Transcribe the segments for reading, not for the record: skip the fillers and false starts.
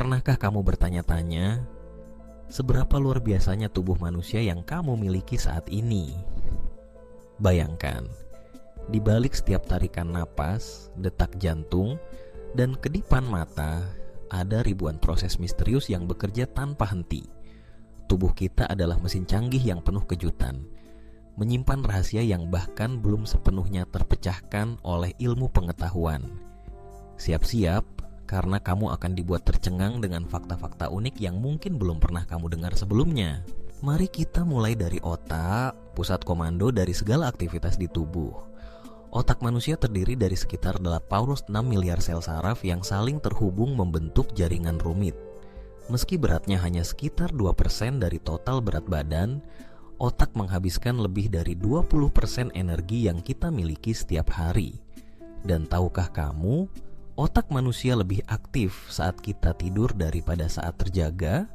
Pernahkah kamu bertanya-tanya, seberapa luar biasanya tubuh manusia yang kamu miliki saat ini? Bayangkan, di balik setiap tarikan napas, detak jantung, dan kedipan mata, ada ribuan proses misterius yang bekerja tanpa henti. Tubuh kita adalah mesin canggih yang penuh kejutan, menyimpan rahasia yang bahkan belum sepenuhnya terpecahkan oleh ilmu pengetahuan. Siap-siap, karena kamu akan dibuat tercengang dengan fakta-fakta unik yang mungkin belum pernah kamu dengar sebelumnya. Mari kita mulai dari otak, pusat komando dari segala aktivitas di tubuh. Otak manusia terdiri dari sekitar 86 miliar sel saraf yang saling terhubung membentuk jaringan rumit. Meski beratnya hanya sekitar 2% dari total berat badan, otak menghabiskan lebih dari 20% energi yang kita miliki setiap hari. Dan tahukah kamu, otak manusia lebih aktif saat kita tidur daripada saat terjaga?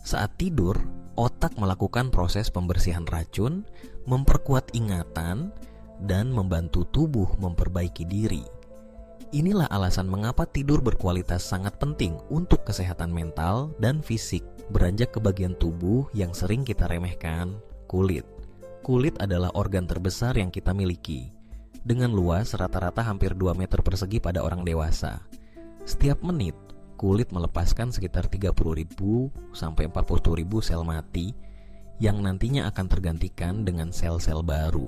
Saat tidur, otak melakukan proses pembersihan racun, memperkuat ingatan, dan membantu tubuh memperbaiki diri. Inilah alasan mengapa tidur berkualitas sangat penting untuk kesehatan mental dan fisik. Beranjak ke bagian tubuh yang sering kita remehkan, kulit. Kulit adalah organ terbesar yang kita miliki, dengan luas rata-rata hampir 2 meter persegi pada orang dewasa. Setiap menit, kulit melepaskan sekitar 30.000 sampai 40.000 sel mati yang nantinya akan tergantikan dengan sel-sel baru.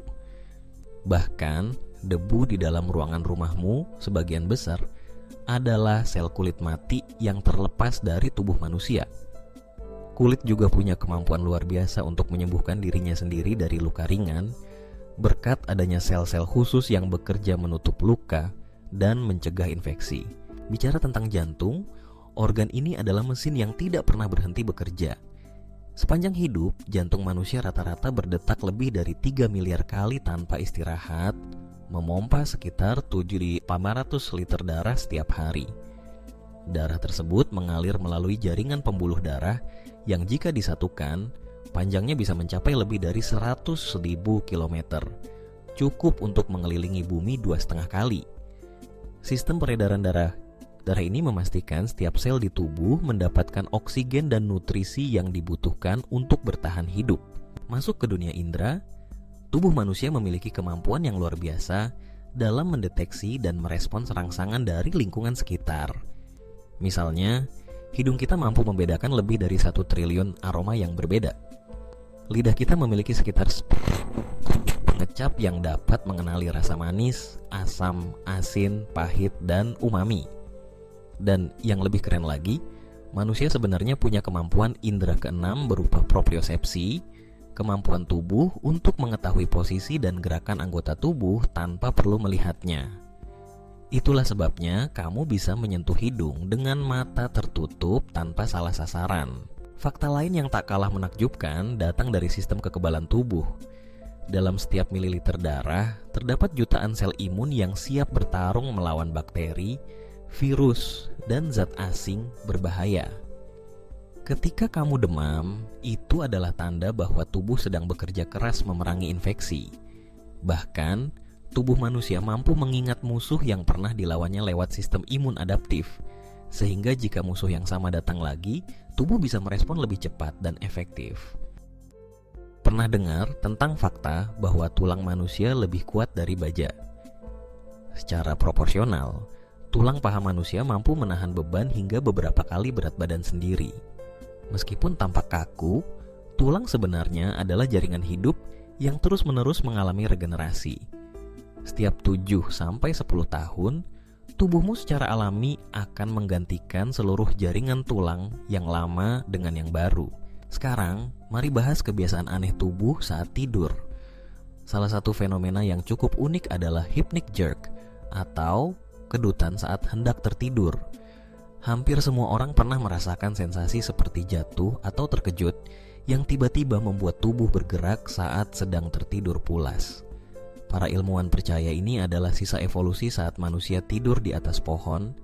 Bahkan, debu di dalam ruangan rumahmu sebagian besar adalah sel kulit mati yang terlepas dari tubuh manusia. Kulit juga punya kemampuan luar biasa untuk menyembuhkan dirinya sendiri dari luka ringan, berkat adanya sel-sel khusus yang bekerja menutup luka dan mencegah infeksi. Bicara tentang jantung, organ ini adalah mesin yang tidak pernah berhenti bekerja. Sepanjang hidup, jantung manusia rata-rata berdetak lebih dari 3 miliar kali tanpa istirahat, memompa sekitar 7.500 liter darah setiap hari. Darah tersebut mengalir melalui jaringan pembuluh darah yang jika disatukan, panjangnya bisa mencapai lebih dari 100.000 km. Cukup untuk mengelilingi bumi 2,5 kali. Sistem peredaran darah ini memastikan setiap sel di tubuh mendapatkan oksigen dan nutrisi yang dibutuhkan untuk bertahan hidup. Masuk ke dunia indera, tubuh manusia memiliki kemampuan yang luar biasa dalam mendeteksi dan merespons rangsangan dari lingkungan sekitar. Misalnya, hidung kita mampu membedakan lebih dari 1 triliun aroma yang berbeda. Lidah kita memiliki sekitar pengecap yang dapat mengenali rasa manis, asam, asin, pahit, dan umami. Dan yang lebih keren lagi, manusia sebenarnya punya kemampuan indera keenam berupa propriosepsi, kemampuan tubuh untuk mengetahui posisi dan gerakan anggota tubuh tanpa perlu melihatnya. Itulah sebabnya kamu bisa menyentuh hidung dengan mata tertutup tanpa salah sasaran. Fakta lain yang tak kalah menakjubkan datang dari sistem kekebalan tubuh. Dalam setiap mililiter darah, terdapat jutaan sel imun yang siap bertarung melawan bakteri, virus, dan zat asing berbahaya. Ketika kamu demam, itu adalah tanda bahwa tubuh sedang bekerja keras memerangi infeksi. Bahkan, tubuh manusia mampu mengingat musuh yang pernah dilawannya lewat sistem imun adaptif, sehingga jika musuh yang sama datang lagi, tubuh bisa merespon lebih cepat dan efektif. Pernah dengar tentang fakta bahwa tulang manusia lebih kuat dari baja? Secara proporsional, tulang paha manusia mampu menahan beban hingga beberapa kali berat badan sendiri. Meskipun tampak kaku, tulang sebenarnya adalah jaringan hidup yang terus-menerus mengalami regenerasi. Setiap 7-10 tahun, tubuhmu secara alami akan menggantikan seluruh jaringan tulang yang lama dengan yang baru. Sekarang, mari bahas kebiasaan aneh tubuh saat tidur. Salah satu fenomena yang cukup unik adalah hypnic jerk atau kedutan saat hendak tertidur. Hampir semua orang pernah merasakan sensasi seperti jatuh atau terkejut yang tiba-tiba membuat tubuh bergerak saat sedang tertidur pulas. Para ilmuwan percaya ini adalah sisa evolusi saat manusia tidur di atas pohon,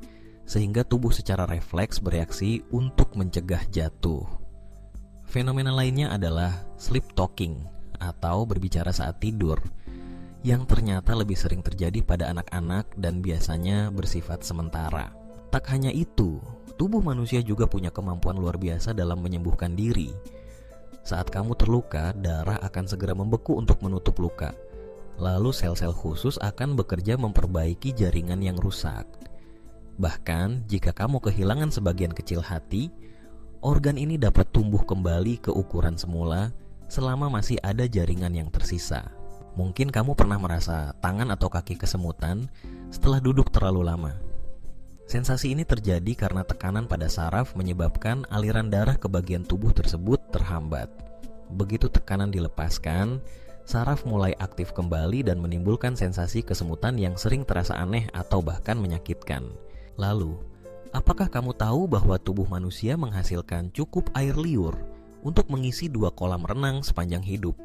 sehingga tubuh secara refleks bereaksi untuk mencegah jatuh. Fenomena lainnya adalah sleep talking atau berbicara saat tidur, yang ternyata lebih sering terjadi pada anak-anak dan biasanya bersifat sementara. Tak hanya itu, tubuh manusia juga punya kemampuan luar biasa dalam menyembuhkan diri. Saat kamu terluka, darah akan segera membeku untuk menutup luka. Lalu sel-sel khusus akan bekerja memperbaiki jaringan yang rusak. Bahkan jika kamu kehilangan sebagian kecil hati, organ ini dapat tumbuh kembali ke ukuran semula selama masih ada jaringan yang tersisa. Mungkin kamu pernah merasa tangan atau kaki kesemutan setelah duduk terlalu lama. Sensasi ini terjadi karena tekanan pada saraf menyebabkan aliran darah ke bagian tubuh tersebut terhambat. Begitu tekanan dilepaskan, saraf mulai aktif kembali dan menimbulkan sensasi kesemutan yang sering terasa aneh atau bahkan menyakitkan. Lalu, apakah kamu tahu bahwa tubuh manusia menghasilkan cukup air liur untuk mengisi 2 kolam renang sepanjang hidup?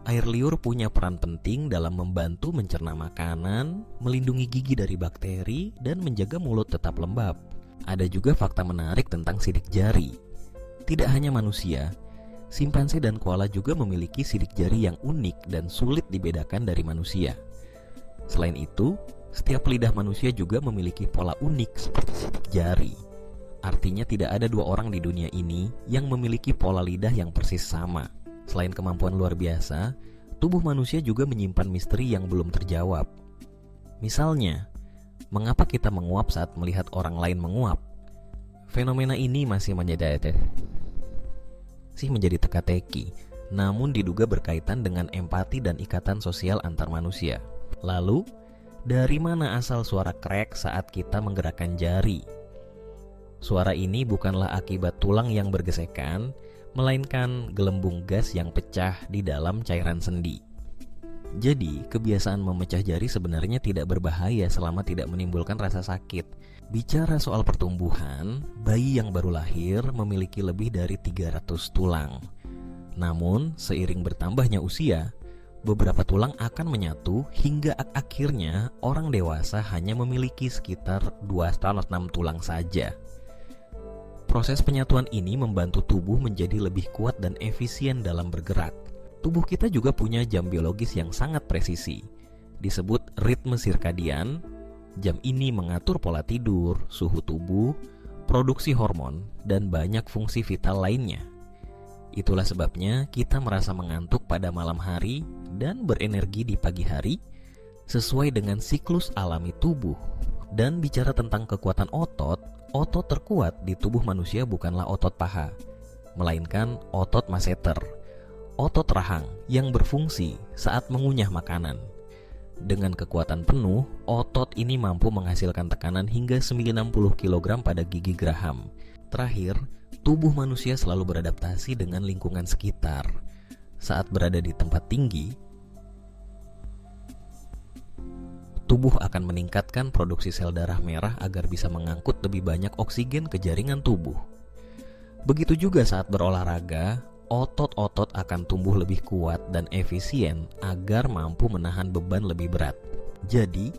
Air liur punya peran penting dalam membantu mencerna makanan, melindungi gigi dari bakteri, dan menjaga mulut tetap lembab. Ada juga fakta menarik tentang sidik jari. Tidak hanya manusia, simpanse dan koala juga memiliki sidik jari yang unik dan sulit dibedakan dari manusia. Selain itu, setiap lidah manusia juga memiliki pola unik seperti sidik jari. Artinya tidak ada 2 orang di dunia ini yang memiliki pola lidah yang persis sama. Selain kemampuan luar biasa, tubuh manusia juga menyimpan misteri yang belum terjawab. Misalnya, mengapa kita menguap saat melihat orang lain menguap? Fenomena ini masih menjadi teka-teki, namun diduga berkaitan dengan empati dan ikatan sosial antar manusia. Lalu, dari mana asal suara krek saat kita menggerakkan jari? Suara ini bukanlah akibat tulang yang bergesekan, melainkan gelembung gas yang pecah di dalam cairan sendi. Jadi, kebiasaan memecah jari sebenarnya tidak berbahaya selama tidak menimbulkan rasa sakit. Bicara soal pertumbuhan, bayi yang baru lahir memiliki lebih dari 300 tulang. Namun, seiring bertambahnya usia, beberapa tulang akan menyatu hingga akhirnya orang dewasa hanya memiliki sekitar 206 tulang saja. Proses penyatuan ini membantu tubuh menjadi lebih kuat dan efisien dalam bergerak. Tubuh kita juga punya jam biologis yang sangat presisi, disebut ritme sirkadian. Jam ini mengatur pola tidur, suhu tubuh, produksi hormon, dan banyak fungsi vital lainnya. Itulah sebabnya kita merasa mengantuk pada malam hari dan berenergi di pagi hari, sesuai dengan siklus alami tubuh. Dan bicara tentang kekuatan otot terkuat di tubuh manusia bukanlah otot paha, melainkan otot masseter, otot rahang yang berfungsi saat mengunyah makanan. Dengan kekuatan penuh, otot ini mampu menghasilkan tekanan hingga 90 kg pada gigi geraham. Terakhir, tubuh manusia selalu beradaptasi dengan lingkungan sekitar. Saat berada di tempat tinggi, tubuh akan meningkatkan produksi sel darah merah agar bisa mengangkut lebih banyak oksigen ke jaringan tubuh. Begitu juga saat berolahraga, otot-otot akan tumbuh lebih kuat dan efisien agar mampu menahan beban lebih berat. Jadi,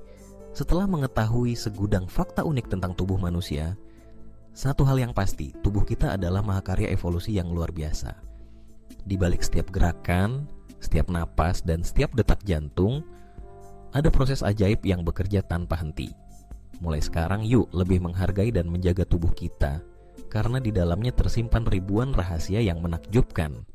setelah mengetahui segudang fakta unik tentang tubuh manusia, satu hal yang pasti, tubuh kita adalah mahakarya evolusi yang luar biasa. Di balik setiap gerakan, setiap napas, dan setiap detak jantung, ada proses ajaib yang bekerja tanpa henti. Mulai sekarang yuk lebih menghargai dan menjaga tubuh kita, karena di dalamnya tersimpan ribuan rahasia yang menakjubkan.